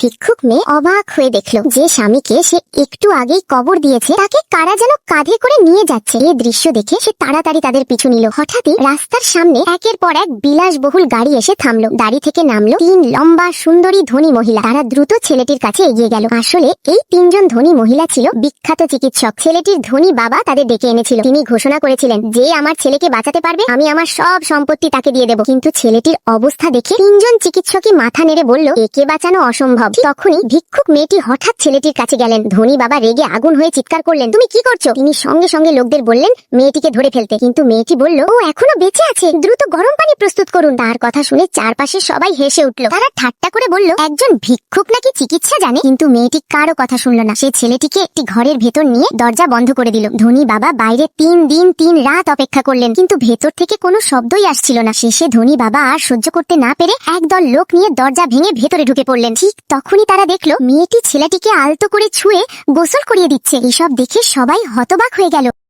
ভিক্ষুক মেয়ে অবাক হয়ে দেখলো যে স্বামীকে সে একটু আগেই কবর দিয়েছে তাকে কারা যেন কাঁধে করে নিয়ে যাচ্ছে। এই দৃশ্য দেখে সে তাড়াতাড়ি তাদের পিছু নিল। হঠাৎই রাস্তার সামনে একের পর এক বিলাসবহুল গাড়ি এসে থামলো। গাড়ি থেকে নামলো তিন লম্বা সুন্দরী ধনী মহিলা। তারা দ্রুত ছেলেটির কাছে এগিয়ে গেল। আসলে এই তিনজন ধনী মহিলা ছিল বিখ্যাত চিকিৎসক। ছেলেটির ধনী বাবা তাদের ডেকে এনেছিল। তিনি ঘোষণা করেছিলেন, যে আমার ছেলেকে বাঁচাতে পারবে আমি আমার সব সম্পত্তি তাকে দিয়ে দেব। কিন্তু ছেলেটির অবস্থা দেখে তিনজন চিকিৎসকই মাথা নেড়ে বলল, একে বাঁচানো অসম্ভব। তখনই ভিক্ষুক মেয়েটি হঠাৎ ছেলেটির কাছে গেলেন। ধনী বাবা রেগে আগুন হয়ে চিৎকার করলেন, তুমি কি করছো? তিনি সঙ্গে সঙ্গে লোকদের বললেন মেয়েটিকে ধরে ফেলতে। কিন্তু মেয়েটি বলল, ও এখনো বেঁচে আছে, দ্রুত গরম পানি প্রস্তুত করুন। তার কথা শুনে চারপাশে সবাই হেসে উঠল। তারা ঠাট্টা করে বলল, একজন ভিক্ষুক নাকি চিকিৎসা জানে? কিন্তু মেয়েটি কারো কথা শুনল না। সে ছেলেটিকে একটি ঘরের ভেতর নিয়ে দরজা বন্ধ করে দিল। ধনী বাবা বাইরে 3 দিন 3 রাত অপেক্ষা করলেন, কিন্তু ভেতর থেকে কোনো শব্দই আসছিল না। শেষে ধনী বাবা আর সহ্য করতে না পেরে একদল লোক নিয়ে দরজা ভেঙে ভেতরে ঢুকে পড়লেন। ঠিক তখনই তারা দেখলো মেয়েটি ছেলেটিকে আলতো করে ছুঁয়ে গোসল করিয়ে দিচ্ছে। এসব দেখে সবাই হতবাক হয়ে গেল।